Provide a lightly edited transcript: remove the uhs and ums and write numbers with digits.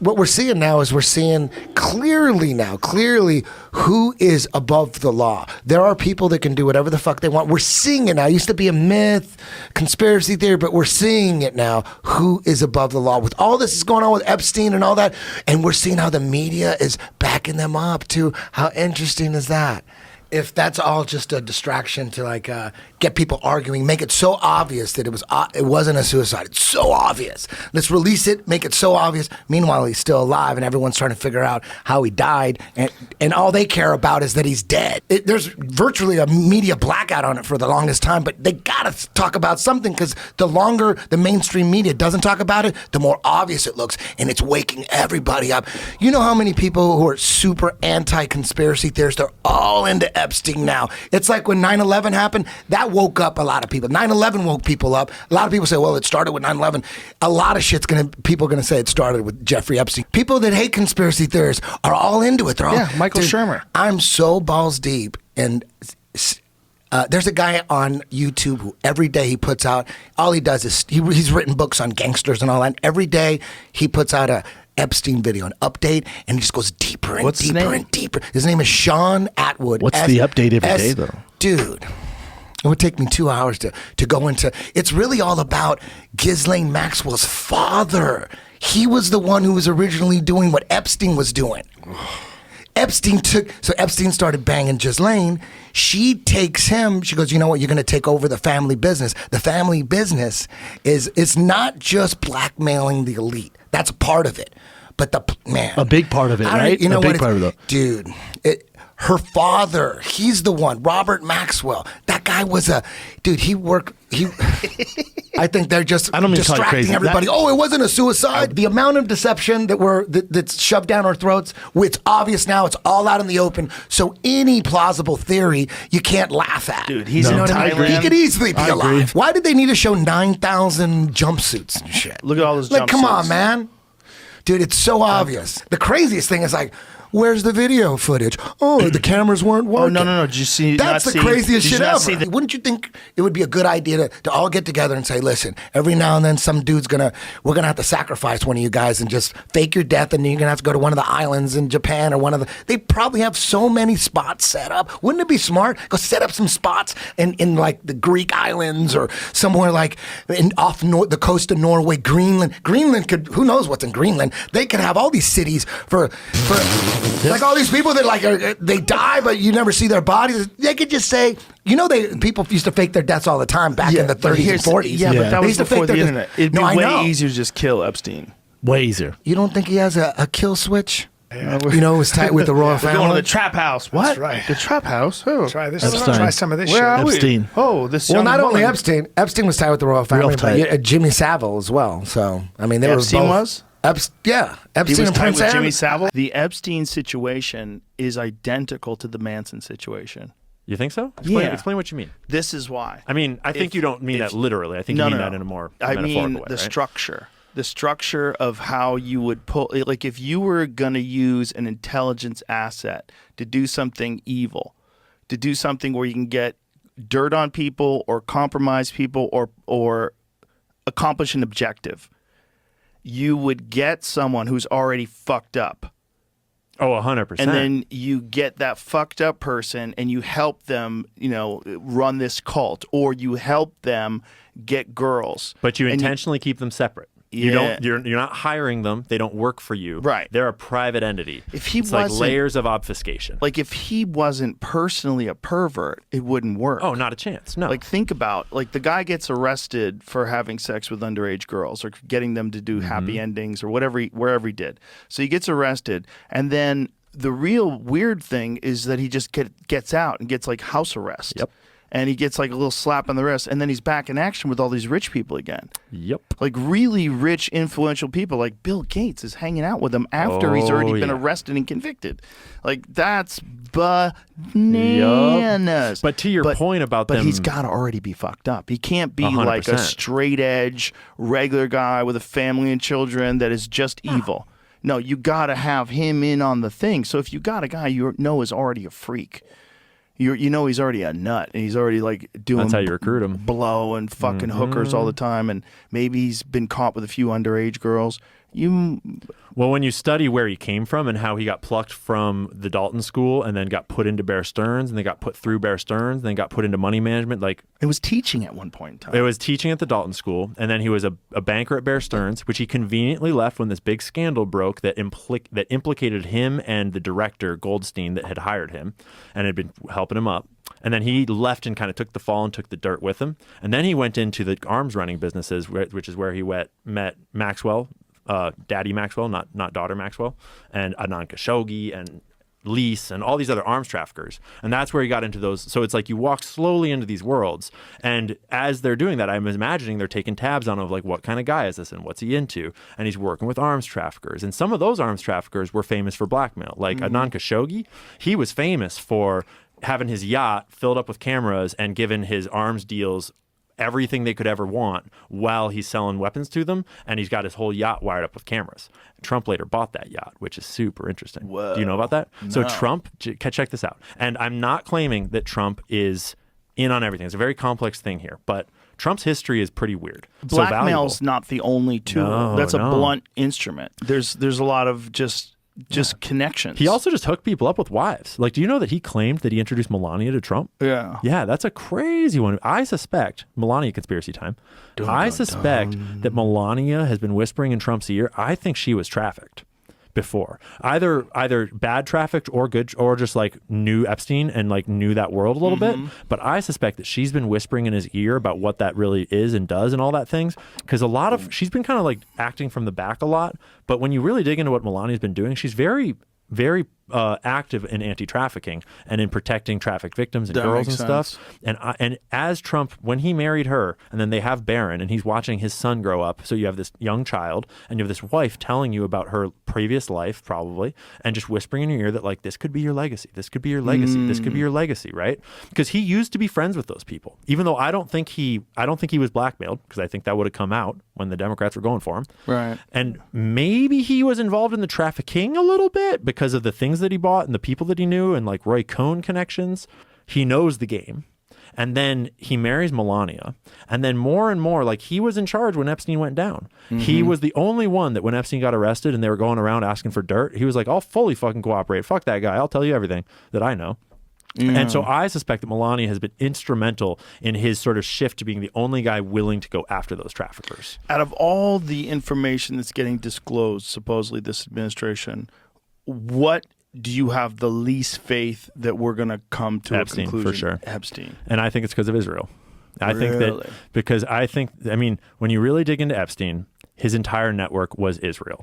what we're seeing now is we're seeing clearly who is above the law. There are people that can do whatever the fuck they want. We're seeing it now. It used to be a myth, conspiracy theory, but we're seeing it now. Who is above the law? With all this is going on with Epstein and all that, and we're seeing how the media is backing them up too. How interesting is that? If that's all just a distraction to like get people arguing, make it so obvious that it wasn't a suicide. It's so obvious. Let's release it, make it so obvious. Meanwhile, he's still alive, and everyone's trying to figure out how he died, and all they care about is that he's dead. There's virtually a media blackout on it for the longest time, but they gotta talk about something, because the longer the mainstream media doesn't talk about it, the more obvious it looks, and it's waking everybody up. You know how many people who are super anti-conspiracy theorists, they're all into Epstein now. It's like when 9/11 happened, that woke up a lot of people. 9/11 woke people up. A lot of people say, well, it started with 9/11. A lot of people are going to say it started with Jeffrey Epstein. People that hate conspiracy theorists are all into it. They're all, Michael Shermer. I'm so balls deep, and there's a guy on YouTube who every day he puts out, all he does is, he's written books on gangsters and all that, and every day he puts out a Epstein video, an update, and he just goes deeper and deeper and deeper. His name is Sean Atwood. What's the update every day, though? Dude, it would take me 2 hours to go into. It's really all about Ghislaine Maxwell's father. He was the one who was originally doing what Epstein was doing. Epstein started banging Ghislaine. She takes him. She goes, you know what? You're going to take over the family business. The family business is not just blackmailing the elite. That's a part of it. But a big part of it, right? You know what? Dude, her father, he's the one, Robert Maxwell. That guy was dude, I think they're just distracting everybody. It wasn't a suicide. The amount of deception that's shoved down our throats, it's obvious now, it's all out in the open. So any plausible theory, you can't laugh at. Dude, he's in Thailand. He could easily be alive. Why did they need to show 9,000 jumpsuits and shit? Look at all those jumpsuits. Come on, man. Dude, it's so obvious. The craziest thing is like, where's the video footage? Oh, the cameras weren't working. Oh, no. Did you see? That's the craziest shit ever. Wouldn't you think it would be a good idea to all get together and say, listen, every now and then some dude's we're going to have to sacrifice one of you guys and just fake your death, and then you're going to have to go to one of the islands in Japan or they probably have so many spots set up. Wouldn't it be smart? Go set up some spots in like the Greek islands or somewhere like off the coast of Norway, Greenland. Greenland could, who knows what's in Greenland? They could have all these cities for like all these people that they die, but you never see their bodies. They could just say, people used to fake their deaths all the time back in the 30s and 40s. Yeah, but that was before the internet. It'd be way easier to just kill Epstein. Way easier. You don't think he has a kill switch? Yeah. It was tight with the royal family. We're going to the trap house. What? That's right. The trap house? Who? Try this. Epstein. Try some of this Where shit. are we? Epstein. Oh, this. Well, not only Epstein. Epstein was tied with the royal family, but Jimmy Savile as well. So I mean, they Epstein were both. Was? Epstein and Prince Jimmy Savile. The Epstein situation is identical to the Manson situation. You think so? Explain what you mean. This is why. I mean, I think you don't mean that literally. I think you mean that in a more metaphorical way, the right? structure. The structure of how you would pull, like if you were going to use an intelligence asset to do something evil, to do something where you can get dirt on people or compromise people or accomplish an objective, you would get someone who's already fucked up. Oh, 100%. And then you get that fucked up person and you help them, run this cult, or you help them get girls. But you intentionally keep them separate. Yeah. You're not hiring them. They don't work for you. Right. They're a private entity. It's like layers of obfuscation. Like if he wasn't personally a pervert, it wouldn't work. Oh, not a chance. No. Like think about, the guy gets arrested for having sex with underage girls or getting them to do happy endings or wherever he did. So he gets arrested, and then the real weird thing is that he just gets out and gets like house arrest. Yep. And he gets like a little slap on the wrist, and then he's back in action with all these rich people again. Yep. Like really rich, influential people. Like Bill Gates is hanging out with them after he's already been arrested and convicted. Like that's bananas. Yep. But to your point about them, but he's got to already be fucked up. He can't be 100%. like a straight edge, regular guy with a family and children that is just evil. No, you got to have him in on the thing. So if you got a guy you know is already a freak. He's already a nut, and he's already like doing. That's how you recruit him. Blow and fucking hookers all the time, and maybe he's been caught with a few underage girls. Well, when you study where he came from and how he got plucked from the Dalton School and then got put into Bear Stearns and then got put through Bear Stearns and then got put into money management, like it was teaching at one point in time. it was teaching at the Dalton School, and then he was a banker at Bear Stearns, which he conveniently left when this big scandal broke that implicated him and the director Goldstein that had hired him and had been helping him up. And then he left and kind of took the fall and took the dirt with him. And then he went into the arms running businesses, which is where he met Maxwell, Daddy Maxwell, not daughter Maxwell, and Anand Khashoggi and Lease and all these other arms traffickers. And that's where he got into those. So it's like you walk slowly into these worlds. And as they're doing that, I'm imagining they're taking tabs on of like, what kind of guy is this and what's he into? And he's working with arms traffickers. And some of those arms traffickers were famous for blackmail. Like Anand Khashoggi, he was famous for having his yacht filled up with cameras and given his arms deals everything they could ever want while he's selling weapons to them, and he's got his whole yacht wired up with cameras. Trump later bought that yacht, which is super interesting. Whoa. Do you know about that? No. So Trump, check this out. And I'm not claiming that Trump is in on everything. It's a very complex thing here, but Trump's history is pretty weird. Blackmail's not the only tool. No, That's a no. blunt instrument. There's a lot of just connections. He also just hooked people up with wives. Like, do you know that he claimed that he introduced Melania to Trump? Yeah. Yeah, that's a crazy one. I suspect, Melania conspiracy time, I suspect that Melania has been whispering in Trump's ear. I think she was trafficked before. Either bad trafficked or good, or just like knew Epstein and like knew that world a little bit. But I suspect that she's been whispering in his ear about what that really is and does and all that things. Because she's been kind of like acting from the back a lot. But when you really dig into what Melania's been doing, she's very, very active in anti-trafficking and in protecting trafficked victims and girls and stuff. And as Trump, when he married her, and then they have Barron, and he's watching his son grow up. So you have this young child, and you have this wife telling you about her previous life, probably, and just whispering in your ear that like, this could be your legacy. This could be your legacy. This could be your legacy, right? Because he used to be friends with those people, even though I don't think he was blackmailed, because I think that would have come out when the Democrats were going for him. Right. And maybe he was involved in the trafficking a little bit because of the things that he bought and the people that he knew and like Roy Cohn connections. He knows the game. And then he marries Melania. And then more and more, like he was in charge when Epstein went down. He was the only one that when Epstein got arrested and they were going around asking for dirt, he was like, I'll fully fucking cooperate. Fuck that guy. I'll tell you everything that I know. And so I suspect that Melania has been instrumental in his sort of shift to being the only guy willing to go after those traffickers. Out of all the information that's getting disclosed, supposedly this administration, what do you have the least faith that we're going to come to Epstein, a conclusion? for sure. Epstein. And I think it's because of Israel. I Really? think that when you really dig into Epstein, his entire network was Israel.